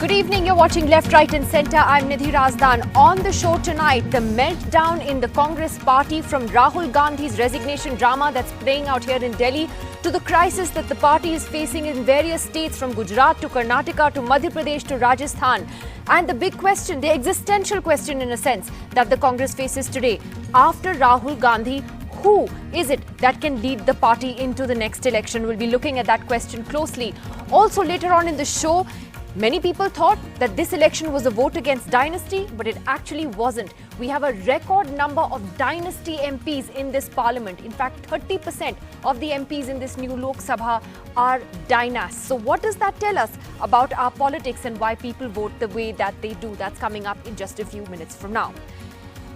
Good evening, you're watching Left, Right and Centre. I'm Nidhi Razdan. On the show tonight, the meltdown in the Congress party, from Rahul Gandhi's resignation drama that's playing out here in Delhi to the crisis that the party is facing in various states, from Gujarat to Karnataka to Madhya Pradesh to Rajasthan. And the big question, the existential question in a sense, that the Congress faces today. After Rahul Gandhi, who is it that can lead the party into the next election? We'll be looking at that question closely. Also, later on in the show, many people thought that this election was a vote against dynasty, but it actually wasn't. We have a record number of dynasty MPs in this parliament. In fact, 30% of the MPs in this new Lok Sabha are dynasts. So what does that tell us about our politics and why people vote the way that they do? That's coming up in just a few minutes from now.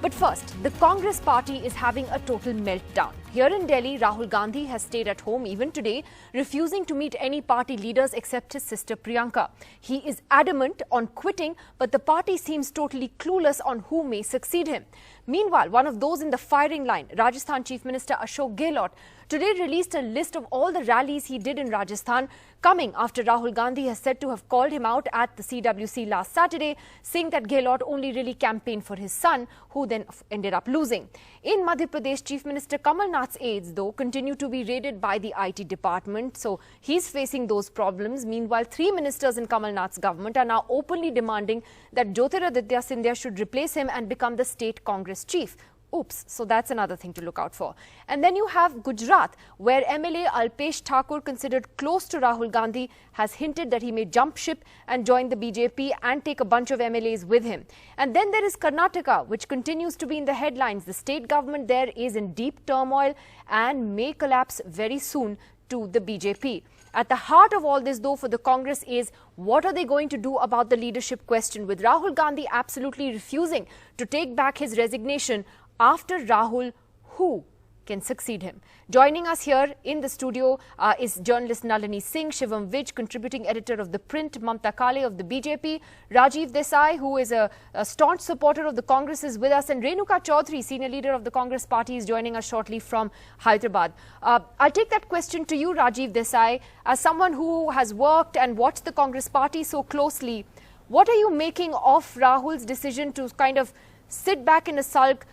But first, the Congress party is having a total meltdown. Here in Delhi, Rahul Gandhi has stayed at home even today, refusing to meet any party leaders except his sister Priyanka. He is adamant on quitting, but the party seems totally clueless on who may succeed him. Meanwhile, one of those in the firing line, Rajasthan Chief Minister Ashok Gehlot, today released a list of all the rallies he did in Rajasthan, coming after Rahul Gandhi has said to have called him out at the CWC last Saturday, saying that Gehlot only really campaigned for his son, who then ended up losing. In Madhya Pradesh, Chief Minister Kamal Nath's aides, though, continue to be raided by the IT department, so he's facing those problems. Meanwhile, 3 ministers in Kamal Nath's government are now openly demanding that Jyotiraditya Scindia should replace him and become the state Congress chief. Oops, so that's another thing to look out for. And then you have Gujarat, where MLA Alpesh Thakur, considered close to Rahul Gandhi, has hinted that he may jump ship and join the BJP and take a bunch of MLAs with him. And then there is Karnataka, which continues to be in the headlines. The state government there is in deep turmoil and may collapse very soon to the BJP. At the heart of all this, though, for the Congress is, what are they going to do about the leadership question? With Rahul Gandhi absolutely refusing to take back his resignation, after Rahul, who can succeed him? Joining us here in the studio is journalist Nalini Singh, Shivam Vij, contributing editor of The Print, Mamta Kale of the BJP, Rajiv Desai, who is a staunch supporter of the Congress, is with us, and Renuka Chaudhary, senior leader of the Congress party, is joining us shortly from Hyderabad. I'll take that question to you, Rajiv Desai. As someone who has worked and watched the Congress party so closely, what are you making of Rahul's decision to kind of sit back in a sulk,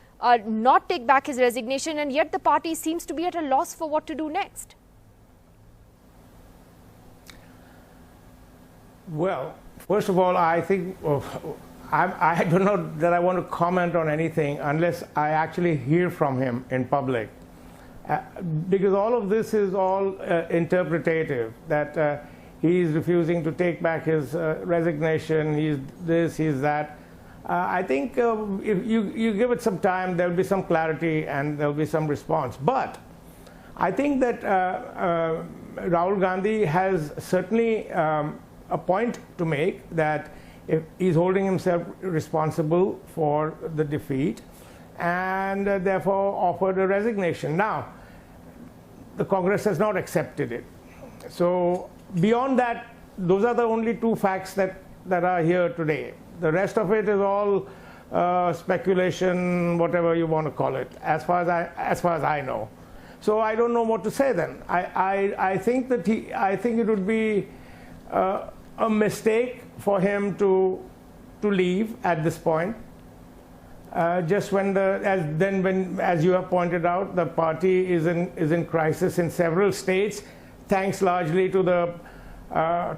not take back his resignation, and yet the party seems to be at a loss for what to do next? Well, first of all, I think I don't know that I want to comment on anything unless I actually hear from him in public, because all of this is all interpretative, that he's refusing to take back his resignation, he's this, he's that. I think if you give it some time, there will be some clarity and there will be some response. But I think that Rahul Gandhi has certainly a point to make, that if he's holding himself responsible for the defeat and therefore offered a resignation. Now, the Congress has not accepted it. So beyond that, those are the only 2 facts that are here today. The rest of it is all speculation, whatever you want to call it, as far as I know. So I don't know what to say then. I think that I think it would be a mistake for him to leave at this point. Just when as you have pointed out, the party is in crisis in several states, thanks largely to the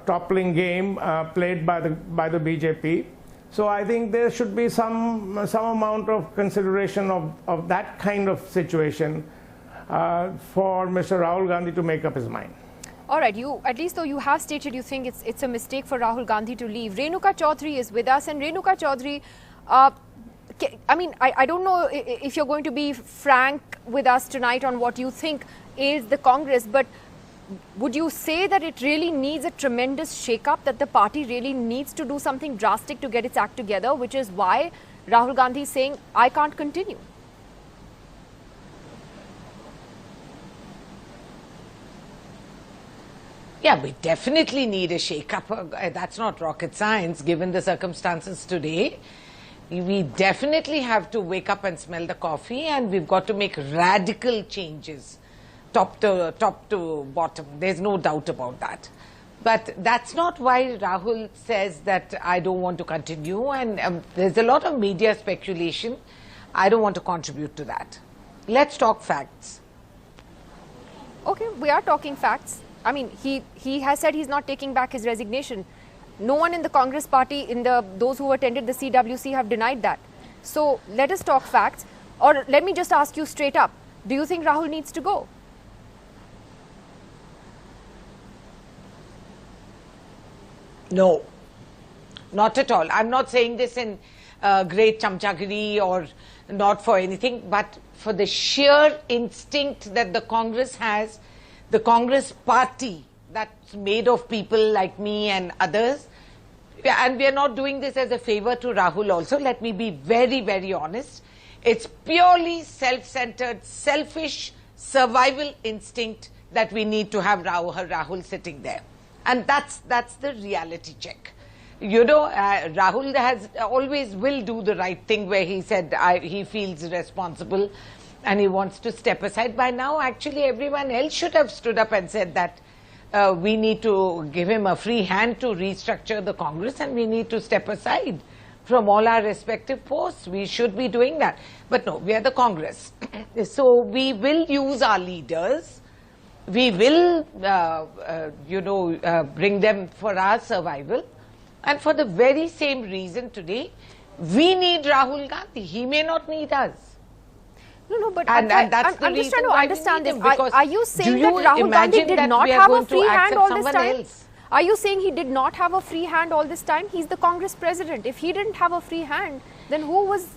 toppling game played by the BJP. So I think there should be some amount of consideration of that kind of situation for Mr. Rahul Gandhi to make up his mind. All right, at least though you have stated you think it's a mistake for Rahul Gandhi to leave. Renuka Chaudhary is with us, and Renuka Chaudhary, I mean, I don't know if you're going to be frank with us tonight on what you think is the Congress, but would you say that it really needs a tremendous shake-up, that the party really needs to do something drastic to get its act together, which is why Rahul Gandhi is saying, I can't continue? Yeah, we definitely need a shake-up. That's not rocket science, given the circumstances today. We definitely have to wake up and smell the coffee, and we've got to make radical changes, top to bottom. There's no doubt about that. But that's not why Rahul says that I don't want to continue, and there's a lot of media speculation. I don't want to contribute to that. Let's talk facts. Okay, we are talking facts. I mean, he has said he's not taking back his resignation. No one in the Congress party, those who attended the CWC have denied that. So let us talk facts. Or let me just ask you straight up, do you think Rahul needs to go? No, not at all. I'm not saying this in great chamchagiri or not for anything, but for the sheer instinct that the Congress has, the Congress party that's made of people like me and others. And we are not doing this as a favor to Rahul also. Let me be very, very honest. It's purely self-centered, selfish survival instinct that we need to have Rahul sitting there. And that's the reality check. You know, Rahul has always will do the right thing where he said he feels responsible and he wants to step aside. By now, actually, everyone else should have stood up and said that we need to give him a free hand to restructure the Congress and we need to step aside from all our respective posts. We should be doing that. But no, we are the Congress. So we will use our leaders. We will, bring them for our survival. And for the very same reason today, we need Rahul Gandhi. He may not need us. No, but and that's I'm the just trying reason to why understand we this. need him, because Are you saying do that you Rahul Gandhi imagine did that not we are have a going to free hand accept all this someone time? else? Are you saying he did not have a free hand all this time? He's the Congress president. If he didn't have a free hand, then who was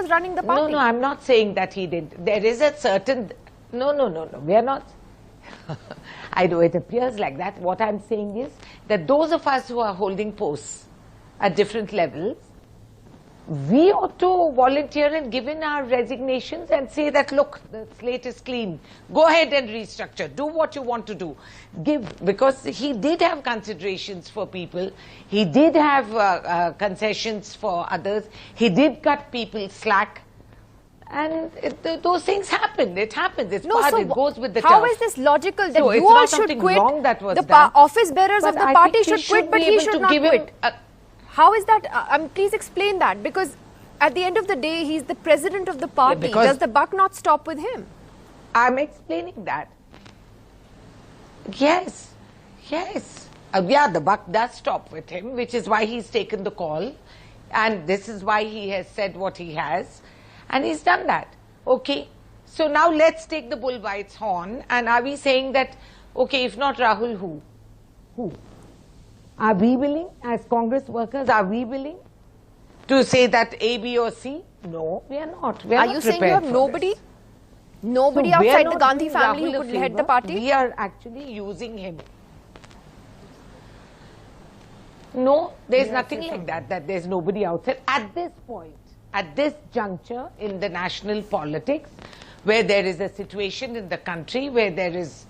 running the party? No, I'm not saying that he did. There is a certain... No, we are not... I know it appears like that. What I'm saying is that those of us who are holding posts at different levels, we ought to volunteer and give in our resignations and say that, look, the slate is clean. Go ahead and restructure. Do what you want to do. Because he did have considerations for people. He did have concessions for others. He did cut people slack. And those things happen. It happens. It's part. It goes with the how turf. Is this logical that So you it's not all should something quit? wrong that was the done. office bearers of the I party think should quit, but be he able should to not give him quit. How is that? Please explain that, because at the end of the day, he's the president of the party. Does the buck not stop with him? I'm explaining that. Yes. Yeah, the buck does stop with him, which is why he's taken the call. And this is why he has said what he has. And he's done that. Okay. So now let's take the bull by its horn. And are we saying that, okay, if not Rahul, who? Who? Are we willing, as Congress workers, are we willing to say that A, B or C? No, we are not. We are you saying you have nobody? This. Nobody So outside the Gandhi family who could head the party? We are actually using him. No, there's nothing like that, that there's nobody outside. At this point, at this juncture in the national politics, where there is a situation in the country, where there is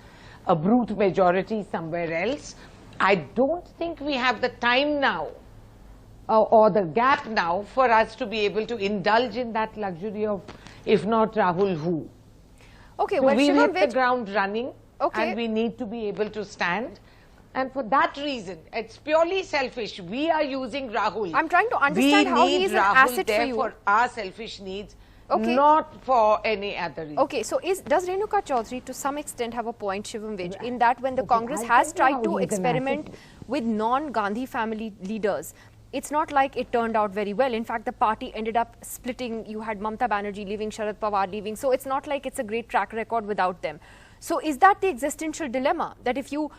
a brute majority somewhere else, I don't think we have the time now or the gap now for us to be able to indulge in that luxury of, if not Rahul, who? Okay, So well, we Shivam, hit the ground running, okay, and we need to be able to stand. And for that reason, it's purely selfish. We are using Rahul. I'm trying to understand how he is an asset for you. For our selfish needs, okay, not for any other reason. Okay, so does Renuka Chaudhary to some extent have a point, Shivam Vij, in that when the Congress has tried to experiment with non-Gandhi family leaders, it's not like it turned out very well. In fact, the party ended up splitting. You had Mamata Banerjee leaving, Sharad Pawar leaving. So it's not like it's a great track record without them. So is that the existential dilemma? That if you,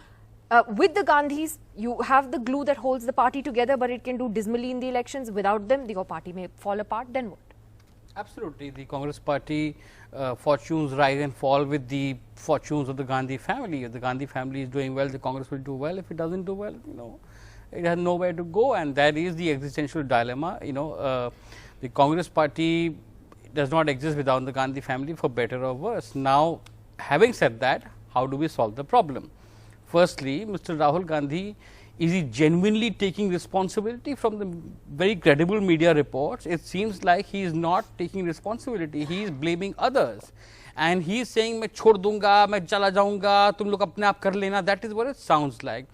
with the Gandhis, you have the glue that holds the party together, but it can do dismally in the elections. Without them, your party may fall apart. Then what? Absolutely. The Congress party fortunes rise and fall with the fortunes of the Gandhi family. If the Gandhi family is doing well, the Congress will do well. If it doesn't do well, it has nowhere to go, and that is the existential dilemma. The Congress party does not exist without the Gandhi family, for better or worse. Now, having said that, how do we solve the problem? Firstly, Mr. Rahul Gandhi, is he genuinely taking responsibility? From the very credible media reports, it seems like he is not taking responsibility. He is blaming others, and he is saying, "मैं छोड़ दूंगा, मैं चला जाऊंगा, तुम लोग अपने आप कर लेना." That is what it sounds like.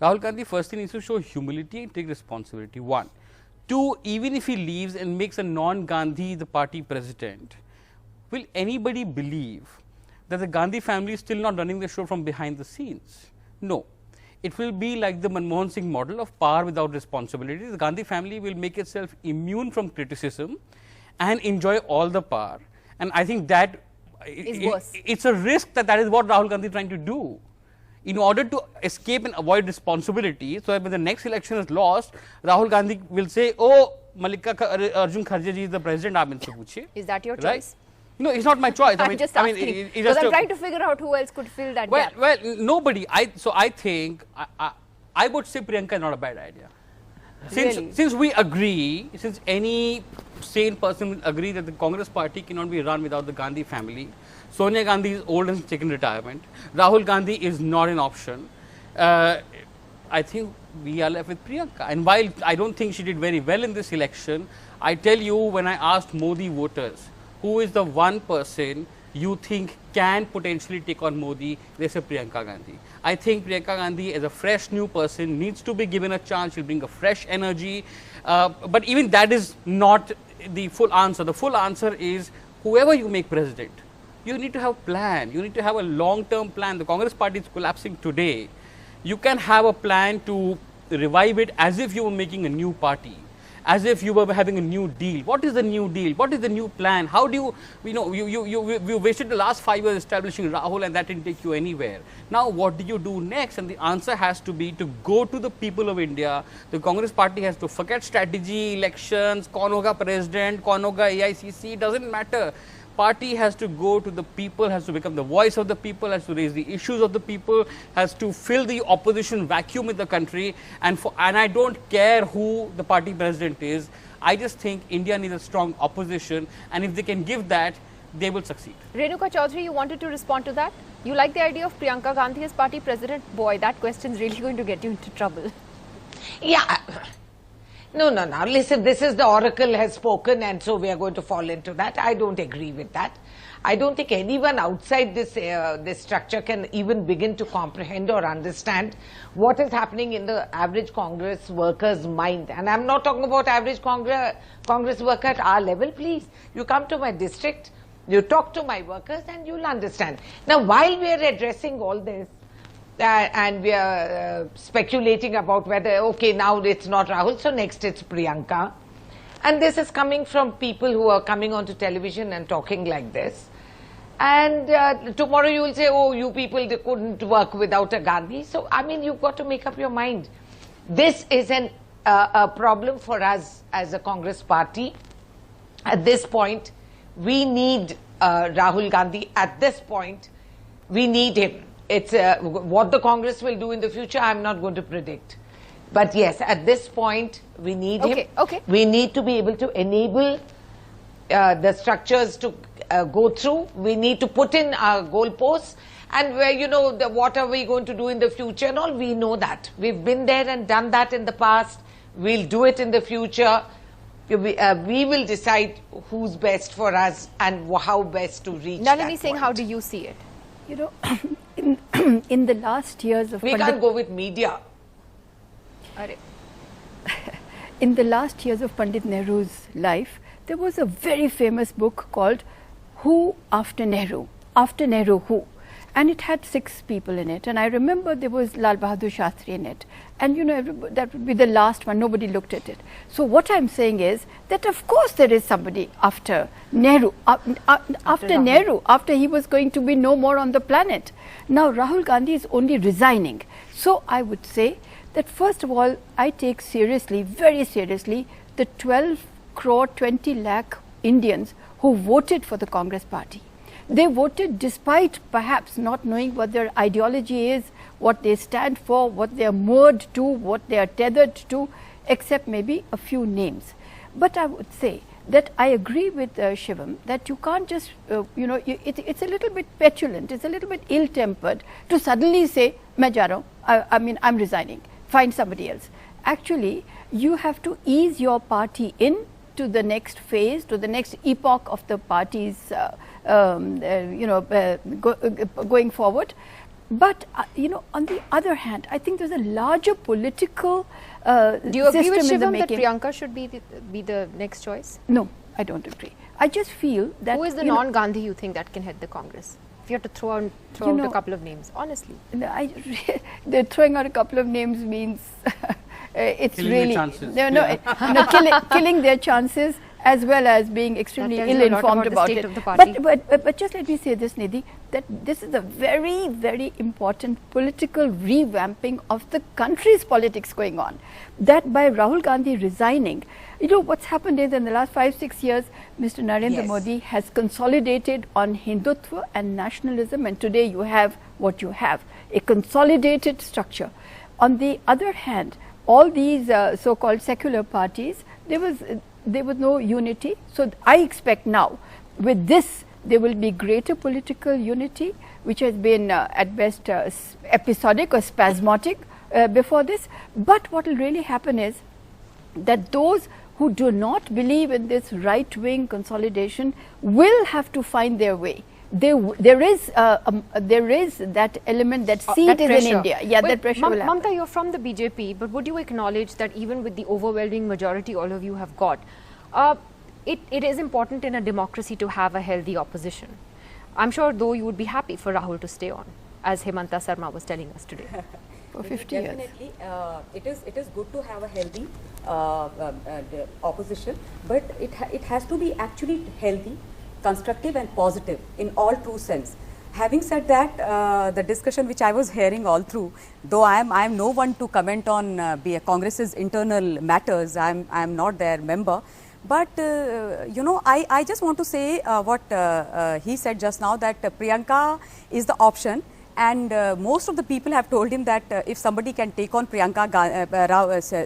Rahul Gandhi first thing needs to show humility and take responsibility. 1. 2, even if he leaves and makes a non-Gandhi the party president, will anybody believe that the Gandhi family is still not running the show from behind the scenes? No. It will be like the Manmohan Singh model of power without responsibility. The Gandhi family will make itself immune from criticism and enjoy all the power. And I think that it's a risk that is what Rahul Gandhi is trying to do. In order to escape and avoid responsibility, so that when the next election is lost, Rahul Gandhi will say, oh, Arjun Kharge ji is the president, aap inse puchiye. Is that your choice? Right? No, it's not my choice. I'm just asking. Because I'm trying to figure out who else could fill that gap. Well, nobody. So I think, I would say Priyanka is not a bad idea. Since we agree, since any sane person will agree that the Congress party cannot be run without the Gandhi family, Sonia Gandhi is old and has taken retirement, Rahul Gandhi is not an option, I think we are left with Priyanka. And while I don't think she did very well in this election, I tell you, when I asked Modi voters, who is the one person you think can potentially take on Modi, they say Priyanka Gandhi. I think Priyanka Gandhi as a fresh new person needs to be given a chance. She'll bring a fresh energy. But even that is not the full answer. The full answer is whoever you make president, you need to have a plan. You need to have a long-term plan. The Congress party is collapsing today. You can have a plan to revive it as if you were making a new party, as if you were having a new deal. What is the new deal? What is the new plan? How do you wasted the last 5 years establishing Rahul and that didn't take you anywhere. Now what do you do next? And the answer has to be to go to the people of India. The Congress party has to forget strategy, elections, kaun hoga president, kaun hoga AICC, doesn't matter. Party has to go to the people, has to become the voice of the people, has to raise the issues of the people, has to fill the opposition vacuum in the country. And I don't care who the party president is. I just think India needs a strong opposition, and if they can give that, they will succeed. Renuka Chaudhary, you wanted to respond to that? You like the idea of Priyanka Gandhi as party president? Boy, that question is really going to get you into trouble. Yeah. No. Listen, this is the oracle has spoken, and so we are going to fall into that. I don't agree with that. I don't think anyone outside this structure can even begin to comprehend or understand what is happening in the average Congress worker's mind. And I'm not talking about average Congress worker at our level. Please, you come to my district, you talk to my workers, and you'll understand. Now, while we are addressing all this, and we are speculating about whether, okay, now it's not Rahul, so next it's Priyanka. And this is coming from people who are coming onto television and talking like this. And tomorrow you will say, oh, you people, they couldn't work without a Gandhi. So, I mean, you've got to make up your mind. This is a problem for us as a Congress party. At this point, we need Rahul Gandhi. At this point, we need him. It's what the Congress will do in the future, I'm not going to predict. But yes, at this point, we need him. Okay. We need to be able to enable the structures to go through. We need to put in our goalposts. And where, what are we going to do in the future and all, we know that. We've been there and done that in the past. We'll do it in the future. We will decide who's best for us and how best to reach that Nalini Singh, how do you see it? In the last years of we can't go with media. In the last years of Pandit Nehru's life, there was a very famous book called Who After Nehru? After Nehru Who? And it had 6 people in it. And I remember there was Lal Bahadur Shastri in it. And that would be the last one. Nobody looked at it. So what I'm saying is that of course there is somebody after Nehru, after Nehru, after he was going to be no more on the planet. Now Rahul Gandhi is only resigning. So I would say that first of all, I take seriously, very seriously, the 12 crore 20 lakh Indians who voted for the Congress party. They voted despite perhaps not knowing what their ideology is, what they stand for, what they are moored to, what they are tethered to, except maybe a few names. But I would say that I agree with Shivam that you can't just, it's a little bit petulant, it's a little bit ill-tempered to suddenly say, "Main ja raha hu, I'm resigning, find somebody else." Actually, you have to ease your party in to the next phase, to the next epoch of the party's going forward. But you know, on the other hand, I think there's a larger political Do you agree with system in the Shivam that making. Priyanka should be the next choice? No, I don't agree. I just feel that Who is the you know, non-Gandhi you think that can head the Congress? If you have to throw out know- a couple of names, honestly. they're throwing out a couple of names means it's Killing their really chances. killing their chances as well as being extremely That tells you a lot ill-informed about the about state it. of the party. But just let me say this, Nidhi, that this is a very, very important political revamping of the country's politics going on. That by Rahul Gandhi resigning, you know, what's happened is in the last 5-6 years, Mr. Narendra Yes. Modi has consolidated on Hindutva and nationalism, and today you have what you have, a consolidated structure. On the other hand, all these so-called secular parties, there was no unity. So I expect now, with this, there will be greater political unity, which has been at best episodic or spasmodic before this. But what will really happen is that those who do not believe in this right-wing consolidation will have to find their way. There is that element, that seed That is pressure. in India. Yeah, Wait, that pressure will happen. Mamta, you're from the BJP, but would you acknowledge that even with the overwhelming majority all of you have got, it is important in a democracy to have a healthy opposition? I'm sure though you would be happy for Rahul to stay on, as Hemanta Sarma was telling us today. For 50 years. Definitely, it is good to have a healthy opposition, but it has to be actually healthy, constructive and positive in all true sense. Having said that, the discussion which I was hearing all through, though I am no one to comment on Congress's internal matters, I am not their member, but you know, I just want to say what he said just now, that Priyanka is the option. And most of the people have told him that if somebody can take on Priyanka,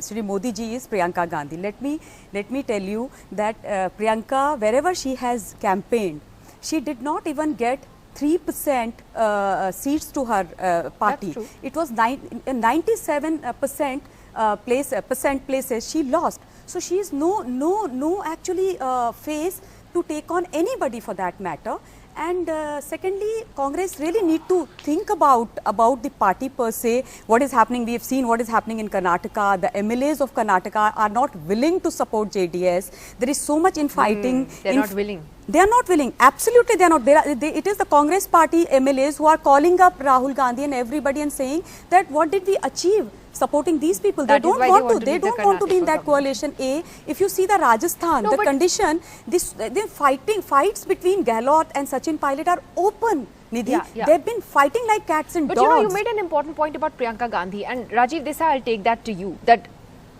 Shri Modi ji is Priyanka Gandhi. Let me tell you that Priyanka, wherever she has campaigned, she did not even get 3% seats to her party. That's true. It was 97% places she lost. So she is no actually face to take on anybody for that matter. And secondly, Congress really need to think about the party per se, what is happening. We have seen what is happening in Karnataka. The MLAs of Karnataka are not willing to support JDS. There is so much infighting. They're not willing. They are not willing. Absolutely, they are not. It is the Congress party MLAs who are calling up Rahul Gandhi and everybody and saying that what did we achieve supporting these people? That They is don't why want to. be They the don't want to be in Karnataka that coalition. If you see the Rajasthan, No, the but- condition, the fights between Gehlot and Sachin Pilot are open. Nidhi, Yeah. they've been fighting like cats and But dogs. you know, you made an important point about Priyanka Gandhi, and Rajiv Desai, I'll take that to you. That,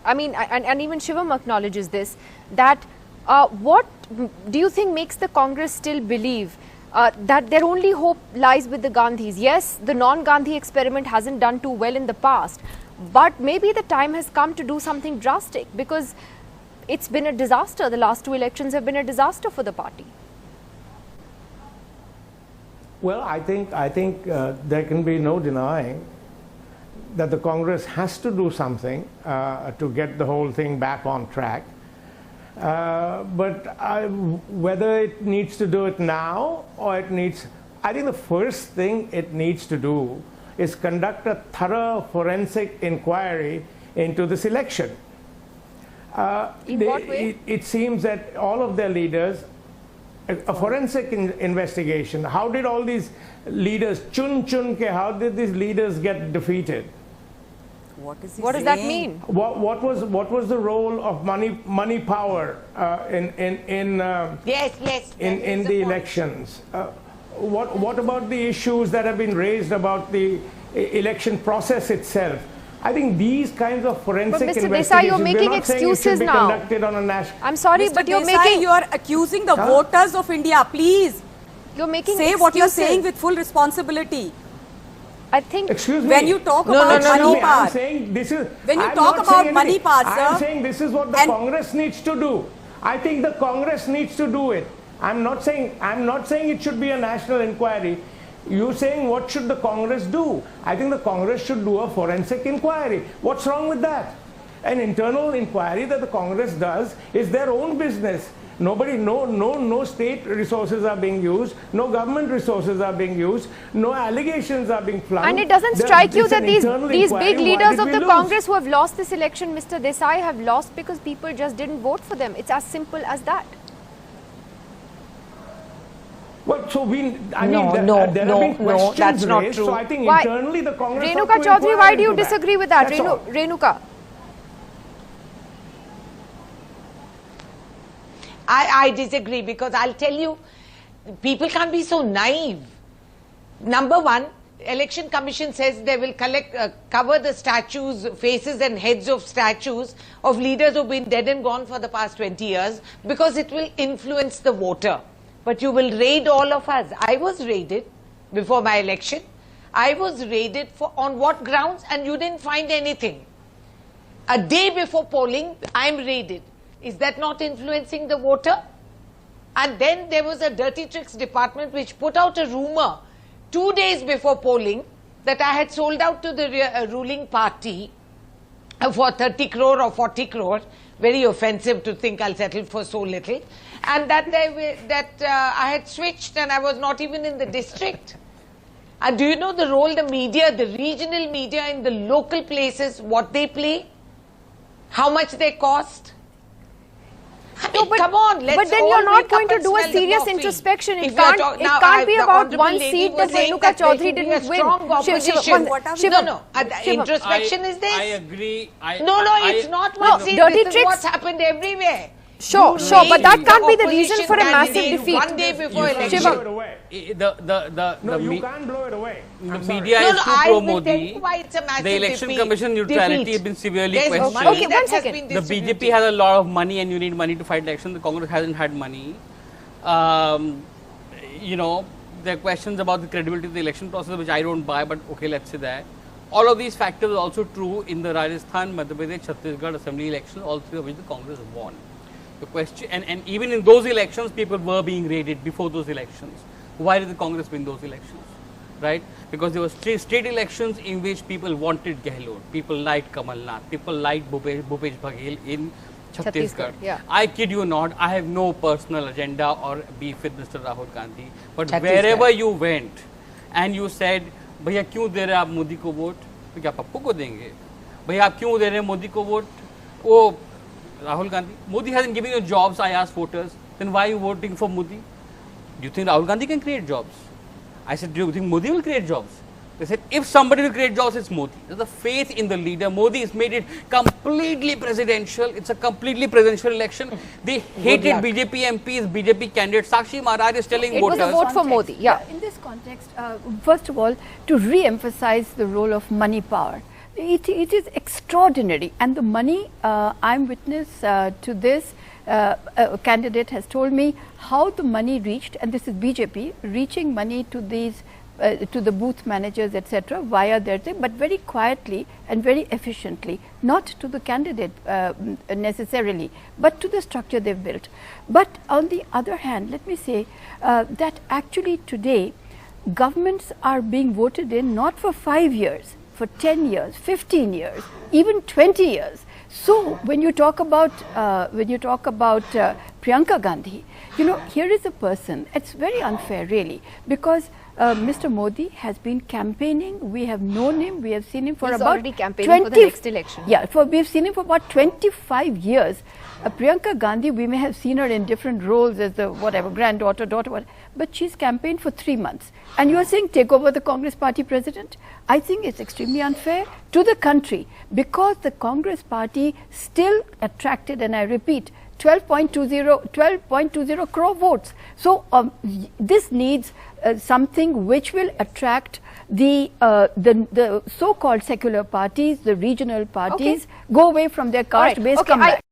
I mean, and even Shivam acknowledges this, that what do you think makes the Congress still believe that their only hope lies with the Gandhis? Yes, the non-Gandhi experiment hasn't done too well in the past, but maybe the time has come to do something drastic, because it's been a disaster. The last two elections have been a disaster for the party. Well, I think there can be no denying that the Congress has to do something to get the whole thing back on track. But whether it needs to do it now or I think the first thing it needs to do is conduct a thorough forensic inquiry into this election. In what way? It seems that all of their leaders, a forensic investigation, how did all these leaders, how did these leaders get defeated? What is he What does that saying? mean? What was the role of money power in Yes. the elections? What about the issues that have been raised about the election process itself? I think these kinds of forensic Mr. Desai, investigations, you're making we're not saying it should excuses be now. conducted on a national. I'm sorry, Mr. but you're Desai, you are accusing the voters of India. Please making say excuses. what you are saying with full responsibility. I think Excuse me. When you talk No, about no, no, money no. I'm part, saying this is. When you I'm talk not about saying money anything. part, I'm sir, saying this is what the and- Congress needs to do. I think the Congress needs to do it. I'm not saying it should be a national inquiry. You're saying what should the Congress do? I think the Congress should do a forensic inquiry. What's wrong with that? An internal inquiry that the Congress does is their own business. No state resources are being used, no government resources are being used, no allegations are being flung. And it doesn't strike you that these big leaders of the lose? Congress who have lost this election, Mr. Desai, have lost because people just didn't vote for them. It's as simple as that. Well, so there have been questions that's not raised, true. So I think Why? internally the Congress Renuka ought to Chaudhary, inquire why do you into that. disagree with that? That's all. Renuka. I disagree, because I'll tell you, people can't be so naive. Number one, Election Commission says they will cover the statues, faces and heads of statues of leaders who've been dead and gone for the past 20 years because it will influence the voter. But you will raid all of us. I was raided before my election. I was raided on what grounds? And you didn't find anything. A day before polling, I'm raided. Is that not influencing the voter? And then there was a dirty tricks department which put out a rumor 2 days before polling that I had sold out to the ruling party for 30 crore or 40 crore. Very offensive to think I'll settle for so little. And that I had switched and I was not even in the district. And do you know the role the media, the regional media in the local places, what they play? How much they cost? I mean, come on, let's but then all you're not wake going up to and do a smell the serious coffee. introspection. It If we are can't, now, it can't be the about honourable one lady seat was that saying Renuka that there Chaudhary should be a didn't win. strong opposition. Introspection is this. I agree. No, it's not one seat. dirty This is tricks. what's happened everywhere. Sure, but that can't be the reason for a massive candidate defeat. One day before election. Blow it away. The You can't blow it away. The media is too I pro will tell Modi. you why it's a massive The election defeat. commission neutrality has been severely There's questioned. money Okay, that one has second. been The distributed. BJP has a lot of money and you need money to fight election. The Congress hasn't had money. You know, there are questions about the credibility of the election process, which I don't buy, but okay, let's say that. All of these factors are also true in the Rajasthan, Madhya Pradesh, Chhattisgarh assembly elections, all three of which the Congress won. The question, and even in those elections, people were being raided before those elections. Why did the Congress win those elections? Right? Because there were state elections in which people wanted Gehlot, people liked Kamal Nath, people liked Bhupesh Baghel in Chhattisgarh. Yeah. I kid you not, I have no personal agenda or beef with Mr. Rahul Gandhi. But wherever you went and you said, भैया क्यों दे रहे हैं आप मोदी को vote? तो क्या पप्पू को देंगे? भैया आप क्यों दे रहे हैं मोदी को वोट? वो Rahul Gandhi. Modi hasn't given you jobs, I asked voters. Then why are you voting for Modi? Do you think Rahul Gandhi can create jobs? I said, do you think Modi will create jobs? They said, if somebody will create jobs, it's Modi. There's a faith in the leader. Modi has made it completely presidential. It's a completely presidential election. They hated BJP MPs, BJP candidates. Sakshi Maharaj is telling voters. It was a vote for Modi, yeah. In this context, first of all, to re-emphasize the role of money power. It is extraordinary, and the money, I'm witness to this. A candidate has told me how the money reached, and this is BJP reaching money to these to the booth managers, etc., via their thing, but very quietly and very efficiently, not to the candidate necessarily, but to the structure they've built. But on the other hand, let me say that actually today governments are being voted in not for 5 years, for 10 years, 15 years, even 20 years. So when you talk about Priyanka Gandhi, you know, here is a person. It's very unfair, really, because Mr. Modi has been campaigning. We have known him. We have seen him for He's about already campaigning for the next election. Yeah, we have seen him for about 25 years. Priyanka Gandhi, we may have seen her in different roles as the whatever granddaughter, daughter, whatever, but she's campaigned for 3 months. And you are saying take over the Congress party president? I think it's extremely unfair to the country, because the Congress party still attracted, and I repeat, 12.20 crore votes. So this needs something which will attract the so-called secular parties, the regional parties, go away from their caste base, come back.